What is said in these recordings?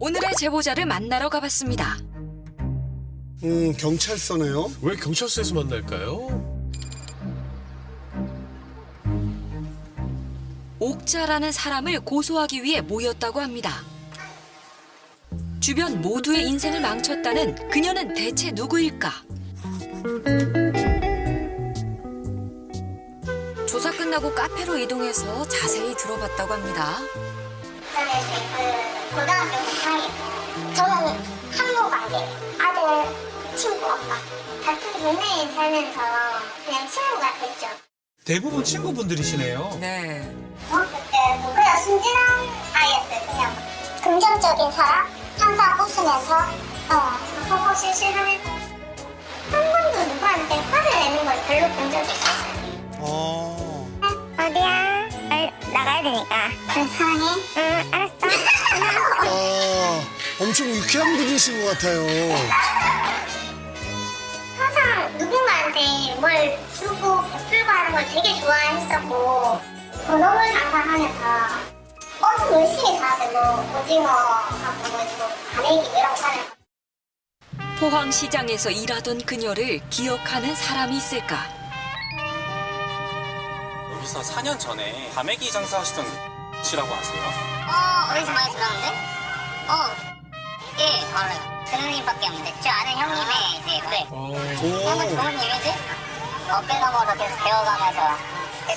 오늘의 제보자를 만나러 가봤습니다. 경찰서네요. 왜 경찰서에서 만날까요? 옥자라는 사람을 고소하기 위해 모였다고 합니다. 주변 모두의 인생을 망쳤다는 그녀는 대체 누구일까? 조사 끝나고 카페로 이동해서 자세히 들어봤다고 합니다. 저는 그 고등학교 동창이고 저는 학로 관계 아들 친구 오빠 같은 동네에 살면서 그냥 친구가 됐죠. 대부분 친구분들이시네요. 네. 중학교 때도 그냥 순진한 아이였어요. 그냥 긍정적인 사람 항상 웃으면서 호호 실실하면서 한 번도 누구한테 화를 내는 걸 별로 본 적이 없어요. 어디야? 나가야 되니까. 사랑해. 응, 알았어. 엄청 유쾌한 분이신 것 같아요. 항상 누군가한테 뭘 주고 베풀고 하는 걸 되게 좋아했었고 본업을 장사하면서 엄청 열심히 살았어요. 뭐 오징어하고 뭐 가래기 이런 거 하는 포항시장에서 일하던 그녀를 기억하는 사람이 있을까? 여기서 4년 전에 과메기 장사하시던 씨라고 아세요? 어디서 많이 들었는데? 예, 알아요. 그누님밖에 없는데 저 아는 형님의 이제 그래. 너무 좋은 일이지? 어깨너머로 계속 배워가면서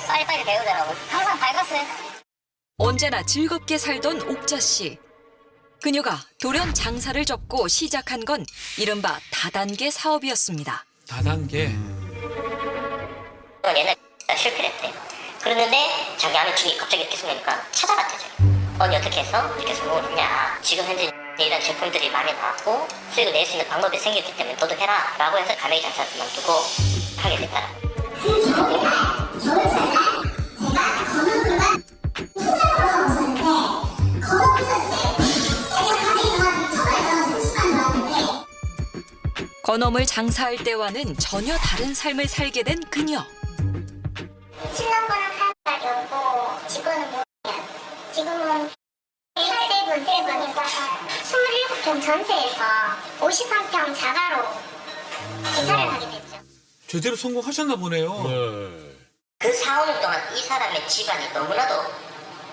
빨리빨리 배우더라고. 항상 밝았어요. 언제나 즐겁게 살던 옥자 씨. 그녀가 돌연 장사를 접고 시작한 건 이른바 다단계 사업이었습니다. 다단계. 옛날에 실패했대. 그랬는데 자기 아는 중이 갑자기 이렇게 생기니까 찾아갔대죠. 언니 어떻게 해서 이렇게 성공을 했냐. 지금 현재 이런 제품들이 많이 나왔고 수익을 낼 수 있는 방법이 생겼기 때문에 너도 해라 라고 해서 가메기 장사를 그만두고 하게 됐다. 건어물 장사할 때와는 전혀 다른 삶을 살게 된 그녀. 신랑과는 살짝이었고 지금은 뭐야? 지금은 1세분이니까 27평 전세에서 53평 자가로 이사를 하게 됐죠. 제대로 성공하셨나 보네요. 네. 그 4, 5년 동안 이 사람의 집안이 너무나도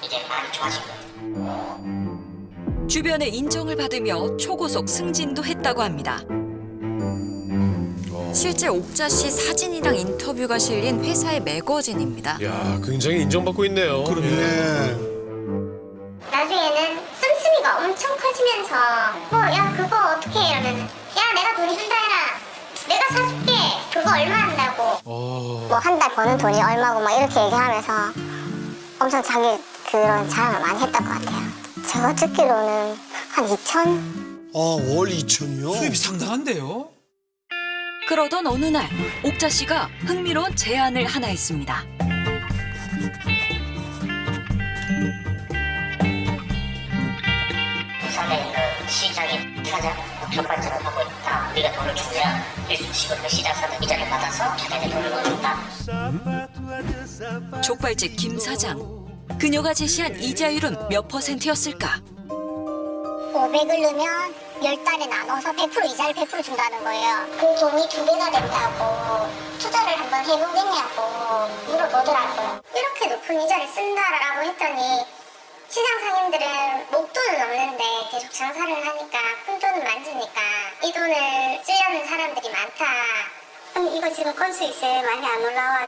이제 많이 좋아진 거예요. 주변의 인정을 받으며 초고속 승진도 했다고 합니다. 실제 옥자 씨 사진이랑 인터뷰가 실린 회사의 매거진입니다. 야, 굉장히 인정받고 있네요. 네. 나중에는 씀씀이가 엄청 커지면서 야 그거 어떻게 해? 이러면 야 내가 돈 준다 해라. 내가 사줄게. 그거 얼마 한다고. 뭐 한 달 버는 돈이 얼마고 막 이렇게 얘기하면서 엄청 자기 그런 자랑을 많이 했던 것 같아요. 제가 듣기로는 한 2천? 월 2천이요? 수입이 상당한데요? 그러던 어느 날 옥자 씨가 흥미로운 제안을 하나 했습니다. 부산에 그 시장이 사장 족발집을 하고 있다. 우리가 돈을 주면 일수식으로 그 시장 사장 이자를 받아서 자기한테 돈을 넣어준다. 족발집 김 사장. 그녀가 제시한 이자율은 몇 %였을까? 500을 넣으면 10달에 나눠서 100% 이자를 100% 준다는 거예요. 그 돈이 2배가 된다고 투자를 한번 해보겠냐고 물어보더라고요. 이렇게 높은 이자를 쓴다라고 했더니 시장 상인들은 목돈은 없는데 계속 장사를 하니까 큰 돈은 만지니까 이 돈을 쓰려는 사람들이 많다. 언니 이거 지금 건수 있어요. 많이 안 올라와.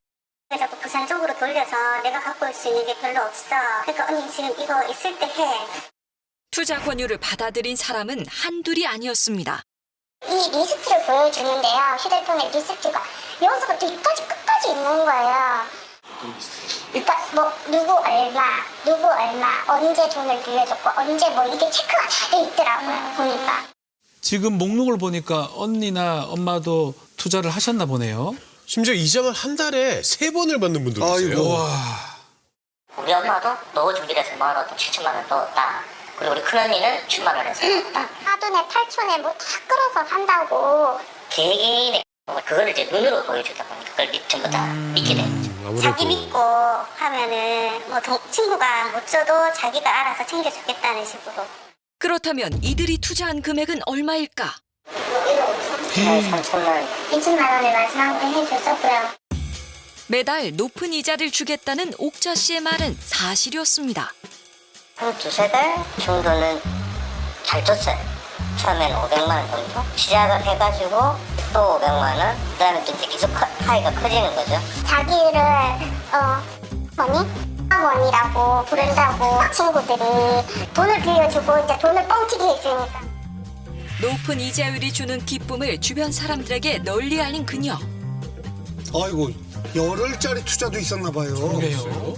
자꾸 부산 쪽으로 돌려서 내가 갖고 올 수 있는 게 별로 없어. 그러니까 언니 지금 이거 있을 때 해. 투자 권유를 받아들인 사람은 한둘이 아니었습니다. 이 리스트를 보여주는데요. 휴대폰에 리스트가 여기서부터 여기까지 끝까지 있는 거예요. 일단 뭐 누구 얼마 언제 돈을 빌려줬고 언제 뭐 이게 체크가 다 돼 있더라고요. 보니까. 지금 목록을 보니까 언니나 엄마도 투자를 하셨나 보네요. 심지어 이자만 한 달에 3번을 받는 분들도 있어요. 아이고. 와. 우리 엄마도 넣어주기로 해서 모아놓던 7천만 원 넣었다. 그리고 우리 큰언니는 1천만 원에서 넣었다. 하돈에 8촌에 뭐 다 끌어서 산다고. 개개인의 그걸 이제 눈으로 보여주다 보니까 그걸 전부 다 믿게 되는 거죠. 아무래도. 자기 믿고 하면은 뭐 친구가 못 줘도 자기가 알아서 챙겨주겠다는 식으로. 그렇다면 이들이 투자한 금액은 얼마일까? 3천만 2천만 원을 마지막으로 해줬었고요. 매달 높은 이자를 주겠다는 옥자 씨의 말은 사실이었습니다. 한 두세 달 정도는 잘 줬어요. 처음에는 500만 원 정도 시작을 해가지고 또 500만 원, 그다음에 또 이제 계속 하이가 커지는 거죠. 자기를 학원이라고 부른다고 친구들이 돈을 빌려주고 이제 돈을 뻥튀기 해주니까. 높은 이자율이 주는 기쁨을 주변 사람들에게 널리 알린 그녀. 아이고, 열흘짜리 투자도 있었나 봐요. 그래요?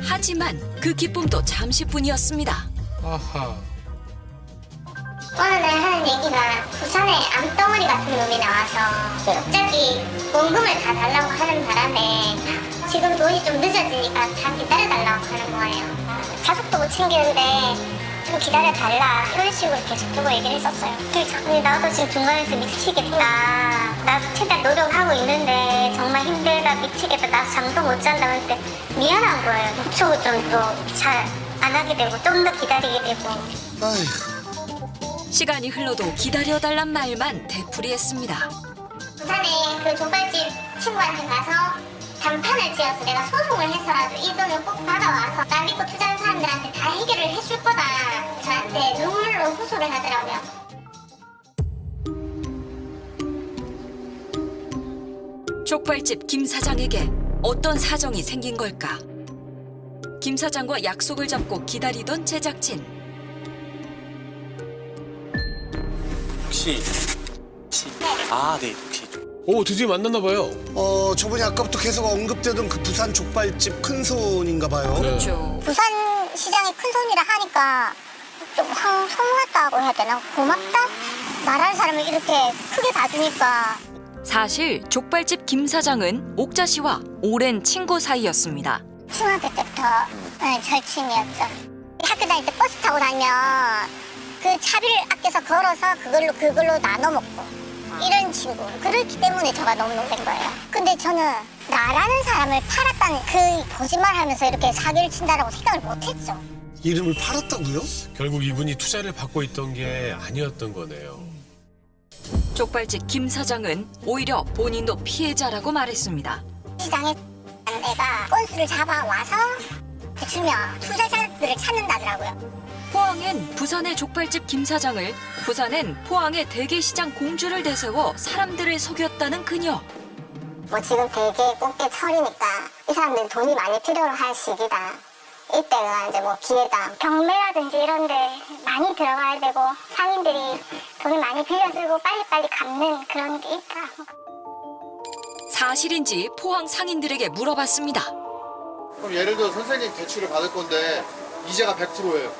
하지만 그 기쁨도 잠시뿐이었습니다. 아하. 어느 날 하는 얘기가 부산에 암덩어리 같은 놈이 나와서 갑자기 원금을 다 달라고 하는 바람에 지금 돈이 좀 늦어지니까 다 기다려달라고 하는 거예요. 가족도 못 챙기는데 좀 기다려달라 이런 식으로 계속 두고 얘기를 했었어요. 근데 나도 지금 중간에서 미치겠다. 나도 최대한 노력하고 있는데 정말 힘들다 미치겠다. 나 잠도 못 잔다 그랬는데 미안한 거예요. 목초고 좀 또 잘 안 하게 되고 좀 더 기다리게 되고. 아이고, 시간이 흘러도 기다려달란 말만 되풀이했습니다. 부산에 그 족발집 친구한테 가서 단판을 지어서 내가 소송을 해서라도 이 돈을 꼭 받아와서 나 믿고 투자한 사람들한테 다 해결을 해줄 거다. 저한테 눈물로 호소를 하더라고요. 족발집 김 사장에게 어떤 사정이 생긴 걸까? 김 사장과 약속을 잡고 기다리던 제작진. 혹시 네, 혹시 오, 드디어 만났나 봐요. 저분이 아까부터 계속 언급되던 그 부산 족발집 큰손인가 봐요. 그렇죠. 부산 시장이 큰 손이라 하니까 좀 성공했다고 해야 되나? 고맙다? 말하는 사람을 이렇게 크게 봐주니까. 사실 족발집 김 사장은 옥자 씨와 오랜 친구 사이였습니다. 중학교 때부터 절친이었죠. 학교 다닐 때 버스 타고 다니면 그 차비를 아껴서 걸어서 그걸로 나눠 먹고 이런 친구. 그렇기 때문에 저가 너무 놀란 거예요. 근데 저는 나라는 사람을 팔았다는 그 거짓말하면서 이렇게 사기를 친다라고 생각을 못했죠. 이름을 팔았다고요? 결국 이분이 투자를 받고 있던 게 아니었던 거네요. 족발집 김 사장은 오히려 본인도 피해자라고 말했습니다. 시장에 애가 건수를 잡아와서 주면 투자자들을 찾는다더라고요. 포항엔 부산의 족발집 김 사장을, 부산엔 포항의 대게시장 공주를 대세워 사람들을 속였다는 그녀. 뭐 지금 대게 꽃게 철이니까 이 사람들이 돈이 많이 필요할 시기다. 이때가 이제 뭐 기회다. 경매라든지 이런 데 많이 들어가야 되고 상인들이 돈을 많이 빌려주고 빨리빨리 갚는 그런 게 있다. 사실인지 포항 상인들에게 물어봤습니다. 그럼 예를 들어 선생님 대출을 받을 건데 이자가 100%예요.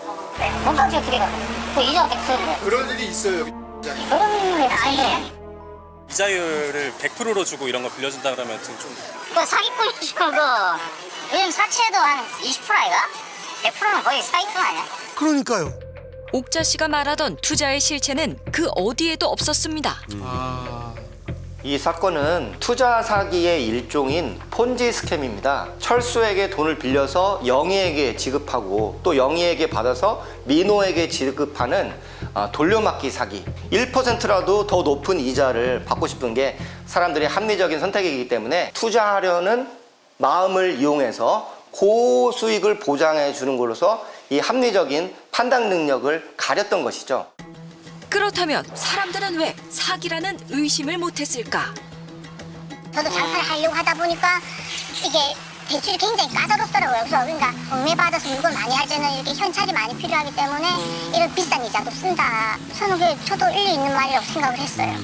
뭔가 제가 그래요. 그 이자 100%예요. 그런 일이 있어요. 여기. 그런 게 아니에요. 이자율을 100%로 주고 이런 거 빌려준다 그러면 좀 그 사기꾼이죠 그거. 요즘 사채도 한 20% 아이가? 100%는 거의 사기꾼 아니야? 그러니까요. 옥자 씨가 말하던 투자의 실체는 그 어디에도 없었습니다. 이 사건은 투자 사기의 일종인 폰지 스캠입니다. 철수에게 돈을 빌려서 영희에게 지급하고 또 영희에게 받아서 민호에게 지급하는 돌려막기 사기. 1%라도 더 높은 이자를 받고 싶은 게 사람들의 합리적인 선택이기 때문에 투자하려는 마음을 이용해서 고수익을 보장해 주는 걸로서 이 합리적인 판단 능력을 가렸던 것이죠. 그렇다면 사람들은 왜 사기라는 의심을 못했을까? 저도 장사를 하려고 하다 보니까 이게 대출이 굉장히 까다롭더라고요. 그래서 그러니까 경매 받아서 물건 많이 할 때는 이렇게 현찰이 많이 필요하기 때문에 이런 비싼 이자도 쓴다. 저도 일리 있는 말이라고 생각을 했어요.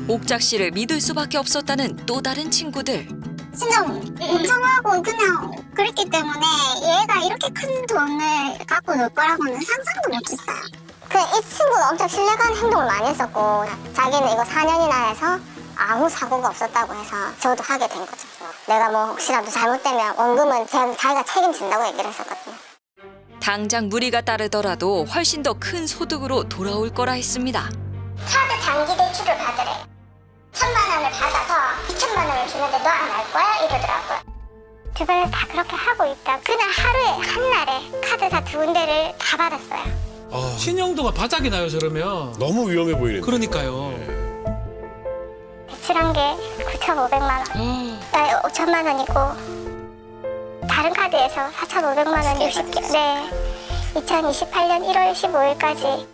옥자 씨를 믿을 수밖에 없었다는 또 다른 친구들. 진짜 멍청하고 그냥 그랬기 때문에 얘가 이렇게 큰 돈을 갖고 놀 거라고는 상상도 못했어요. 이 친구가 엄청 신뢰가는 행동을 많이 했었고 자기는 이거 4년이나 해서 아무 사고가 없었다고 해서 저도 하게 된 거죠. 내가 뭐 혹시라도 잘못되면 원금은 자기가 책임진다고 얘기를 했었거든요. 당장 무리가 따르더라도 훨씬 더 큰 소득으로 돌아올 거라 했습니다. 카드 장기 대출을 받으래. 1,000만 원을 받아서 2,000만 원을 주는데 너 안 할 거야? 이러더라고요. 주변에서 다 그렇게 하고 있다. 그날 하루에 한날에 카드사 2군데를 다 받았어요. 아, 신용도가 바닥이 나요, 저러면. 너무 위험해 보이는데. 그러니까요. 대출한 게 9,500만 원. 나 5천만 원이고 다른 카드에서 4,500만 원 60개. 네. 2028년 1월 15일까지.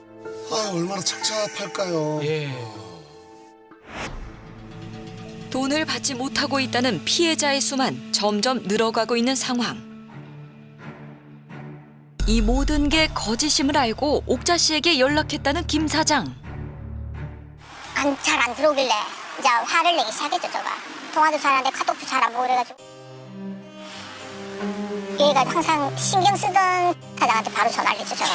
아, 얼마나 착잡할까요? 예. 돈을 받지 못하고 있다는 피해자의 수만 점점 늘어가고 있는 상황. 이 모든 게 거짓임을 알고 옥자 씨에게 연락했다는 김 사장. 잘 안 들어오길래 이제 화를 내기 시작했죠, 저가. 통화도 잘하는데 카톡도 잘 안 보고 그래가지고. 얘가 항상 신경 쓰던 사장한테 바로 전화를 했죠, 저가.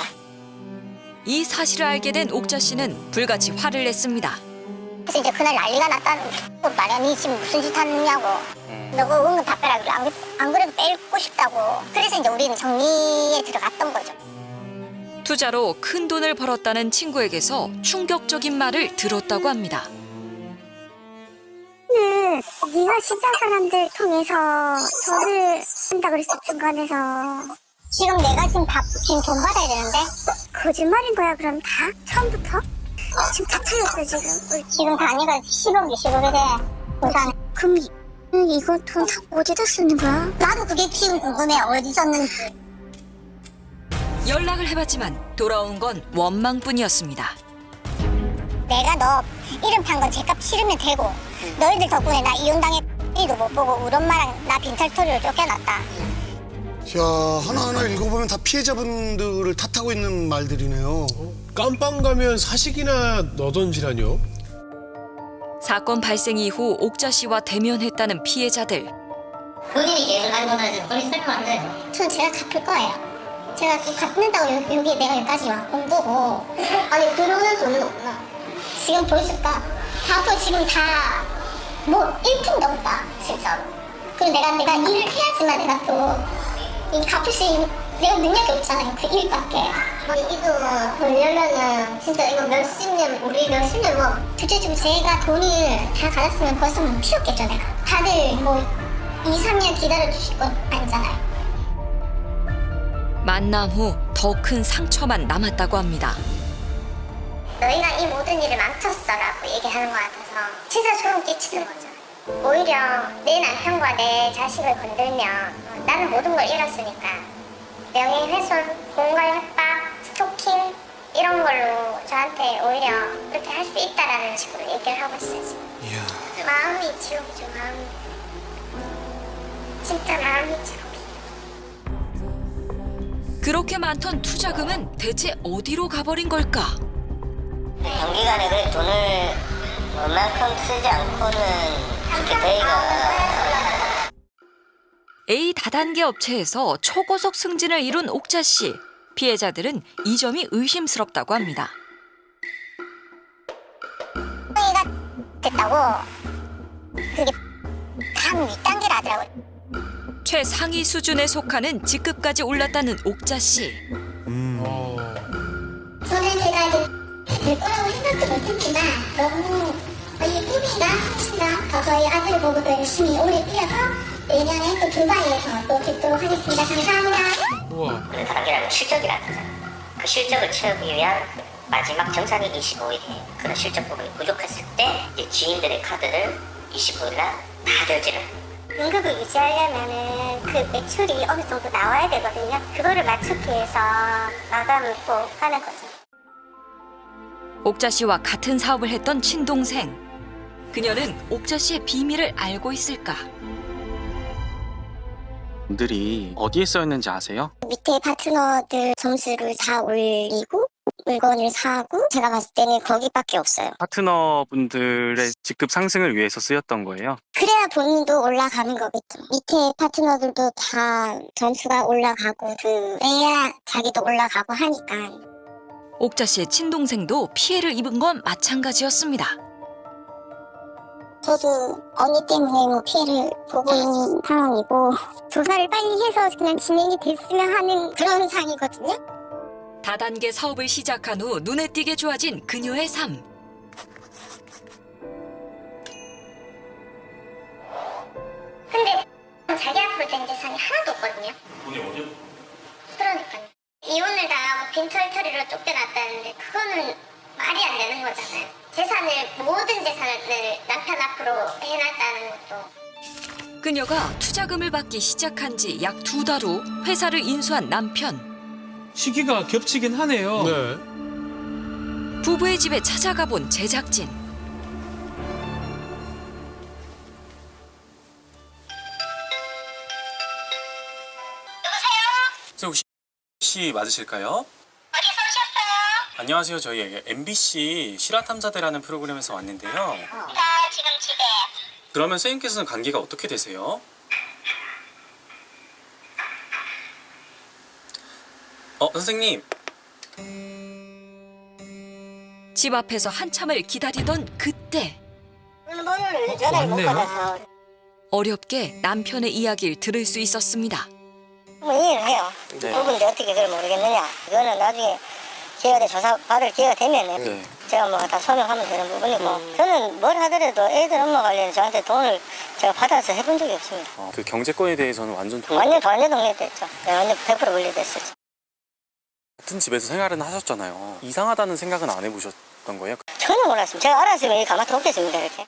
이 사실을 알게 된 옥자 씨는 불같이 화를 냈습니다. 그래서 이제 그날 난리가 났다는 거 말이야. 니 지금 무슨 짓 하느냐고. 너가 은근 답변하길래 안 그래도 빼고 싶다고. 그래서 이제 우리는 정리에 들어갔던 거죠. 투자로 큰 돈을 벌었다는 친구에게서 충격적인 말을 들었다고 합니다. 네가 시장 사람들 통해서 돈을 한다 그랬어, 중간에서. 지금 내가 지금 돈 받아야 되는데? 거짓말인 거야, 그럼 다? 처음부터? 지금 다 틀렸어, 지금. 지금 단위가 10억이 10억이 돼. 우선. 그럼 이거 돈 다 어디다 쓰는 거야? 나도 그게 지금 궁금해, 어디 썼는지. 연락을 해봤지만 돌아온 건 원망뿐이었습니다. 내가 너 이름 판 건 제값 치르면 되고 너희들 덕분에 나 이혼당해 X도 못 보고 우리 엄마랑 나 빈털터리로 쫓겨났다. 야, 하나하나 읽어보면 다 피해자분들을 탓하고 있는 말들이네요. 깜빵 가면 사식이나 넣던지라뇨. 사건 발생 이후 옥자 씨와 대면했다는 피해자들. 본인이 계획을 한 거는 본인 설명 안 돼요. 전 제가 갚을 거예요. 제가 또 갚는다고 여기 내가 여기까지 온 거고. 아니 들어오는 돈은 없나? 지금 보여줄까? 앞으로 지금 다 뭐 1푼도 없다 진짜로. 그리고 내가 일을 해야지만 내가 또 이 갚을 수 있는 내가 능력이 없잖아요. 그 일밖에. 이도 벌려면은 진짜 이거 우리 몇십 년 뭐 둘째치고 제가 돈을 다 가졌으면 벌써 뭐 피웠겠죠 내가. 다들 뭐 2, 3년 기다려주실 건 아니잖아요. 만남 후 더 큰 상처만 남았다고 합니다. 너희가 이 모든 일을 망쳤어라고 얘기하는 것 같아서 진짜 소름 끼치는 거죠. 오히려 내 남편과 내 자식을 건들면 나는 모든 걸 잃었으니까 명예훼손, 공갈 협박, 스토킹 이런 걸로 저한테 오히려 그렇게 할 수 있다라는 식으로 얘기를 하고 있어요. 지금. 마음이 지옥이죠, 마음이. 진짜 마음이 지옥. 그렇게 많던 투자금은 대체 어디로 가버린 걸까? 단기간에 그 돈을 웬만큼 쓰지 않고는 이렇게 저희가 A 다단계 업체에서 초고속 승진을 이룬 옥자 씨. 피해자들은 이 점이 의심스럽다고 합니다. 얘가 됐다고 그게 단 윗단계라더라고요. 최상위 수준에 속하는 직급까지 올랐다는 옥자 씨. 저는 제가 이제 될 거라고 생각도 못했지만 너무 이 꿈이가 저희 아들 보고도 열심히 오래 뛰어서 내년에 또 두바이에서 또 뵙도록 하겠습니다. 감사합니다. 우와. 그 단계라는 실적이라는 거잖아요. 그 실적을 채우기 위한 마지막 정산이 25일이에요. 그런 실적 부분이 부족했을 때 이제 지인들의 카드를 25일날 다 결제를. 연급을 유지하려면은 그 매출이 어느 정도 나와야 되거든요. 그거를 맞추기 위해서 마감을 꼭 하는 거죠. 옥자 씨와 같은 사업을 했던 친동생. 그녀는 옥자 씨의 비밀을 알고 있을까? 분들이 어디에 써있는지 아세요? 밑에 파트너들 점수를 다 올리고 물건을 사고 제가 봤을 때는 거기밖에 없어요. 파트너분들의 직급 상승을 위해서 쓰였던 거예요. 그래야 본인도 올라가는 거겠죠. 밑에 파트너들도 다 점수가 올라가고 그래야 자기도 올라가고 하니까. 옥자 씨의 친동생도 피해를 입은 건 마찬가지였습니다. 저도 언니 때문에 뭐 피해를 보고 있는 상황이고 조사를 빨리 해서 그냥 진행이 됐으면 하는 그런 상황이거든요. 다단계 사업을 시작한 후 눈에 띄게 좋아진 그녀의 삶. 근데 자기 앞으로 된 재산이 하나도 없거든요. 돈이 어디요? 그러니까요. 이혼을 당하고 빈털터리로 쫓겨났다는데 그거는 말이 안 되는 거잖아요. 모든 재산을 남편 앞으로 해놨다는 것도. 그녀가 투자금을 받기 시작한 지 약 2달 후 회사를 인수한 남편. 시기가 겹치긴 하네요. 네. 부부의 집에 찾아가 본 제작진. 혹시 맞으실까요? 어디서 오셨어요? 안녕하세요. 저희 MBC 실화탐사대라는 프로그램에서 왔는데요. 나 지금 집에. 그러면 선생님께서는 관계가 어떻게 되세요? 선생님. 집 앞에서 한참을 기다리던 그때 번호를 전화를 못 왔네요. 받아서 어렵게 남편의 이야기를 들을 수 있었습니다. 뭐 이해를 해요. 네. 부부인데 어떻게 그걸 모르겠느냐. 이거는 나중에 기회가 돼 조사 받을 기회가 되면은 네. 제가 뭐 다 설명하면 되는 부분이고 저는 뭘 하더라도 애들 엄마 관련 저한테 돈을 제가 받아서 해본 적이 없습니다. 그 경제권에 대해서는 완전 완전 독립됐죠. 완전 100% 분리됐었죠. 같은 집에서 생활은 하셨잖아요. 이상하다는 생각은 안 해보셨던 거예요? 전혀 몰랐습니다. 제가 알았으면 이 가마도 없겠습니다. 이렇게.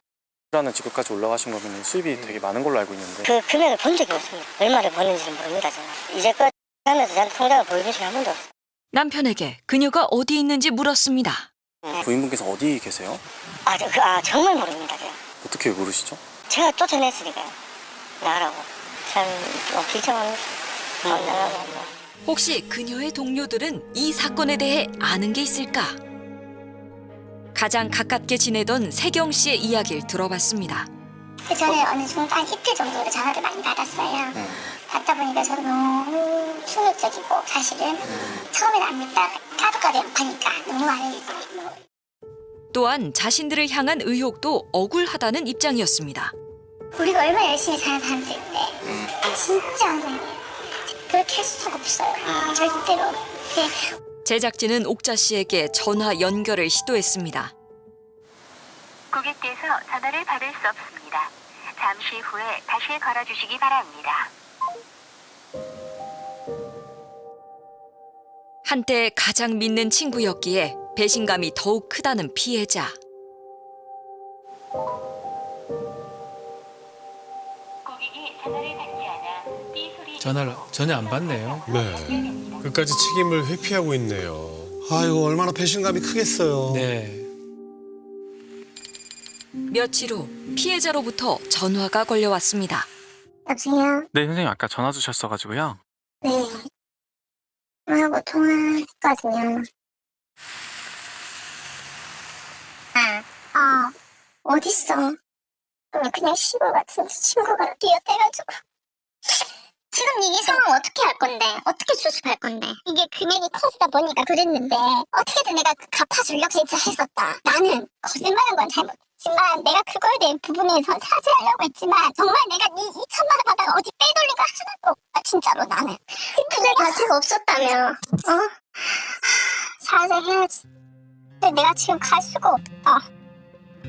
라는 직급까지 올라가신 거면 수입이 되게 많은 걸로 알고 있는데 그 금액을 본 적이 없습니다. 얼마를 버는지는 모릅니다. 저는. 이제껏 하면서 저한테 통장을 보여준 적이 한 번도 없어요. 남편에게 그녀가 어디 있는지 물었습니다. 부인분께서 어디 계세요? 정말 모릅니다. 제가. 어떻게 모르시죠? 제가 쫓아냈으니까요. 나가라고. 참 비참합니다. 못 나가고. 혹시 그녀의 동료들은 이 사건에 대해 아는 게 있을까? 가장 가깝게 지내던 세경 씨의 이야기를 들어봤습니다. 그 전에 어느 순간 이틀 정도로 전화를 많이 받았어요. 받다 보니까 저는 너무 충격적이고 사실은 처음에는 안 믿다가 가족까지 아파니까 너무 많이 또한 자신들을 향한 의혹도 억울하다는 입장이었습니다. 우리가 얼마나 열심히 사는 사람들인데 진짜 엉망이에요. 그렇게 할 수가 없어요. 절대로. 제작진은 옥자 씨에게 전화 연결을 시도했습니다. 고객께서 전화를 받을 수 없습니다. 잠시 후에 다시 걸어주시기 바랍니다. 한때 가장 믿는 친구였기에 배신감이 더욱 크다는 피해자. 고객이 전화를 받지 않아 삐 소리 전화를 전혀 안 받네요. 네. 끝까지 책임을 회피하고 있네요. 아이고 얼마나 배신감이 크겠어요. 네. 며칠 후 피해자로부터 전화가 걸려왔습니다. 여보세요? 네, 선생님 아까 전화 주셨어가지고요. 네. 하고 통화했거든요. 어딨어? 그냥 시골 같은 친구가 뛰어대가지고. 지금 이 상황 어떻게 할 건데? 어떻게 수습할 건데? 이게 금액이 커지다 보니까 그랬는데 어떻게든 내가 갚아주려고 진짜 했었다. 나는 거짓말한 건 잘못했지만 내가 그거에 대한 부분에서 사죄하려고 했지만 정말 내가 이 2천만 원 받아 어디 빼돌린 거 하나도 없다. 진짜로 나는. 그게 가치가 없었다며. 사죄해야지. 근데 내가 지금 갈 수가 없다.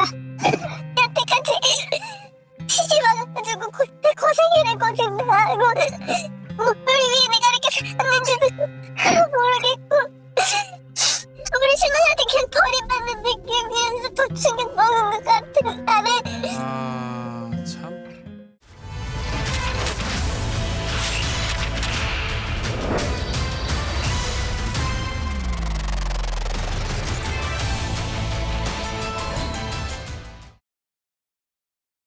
여태까지 시집와가지고 고생을 했거든. 아이고, 우리 위에 내가 이렇게 살았는지도 모르겠고 우리 신랑한테 그냥 버림받았어.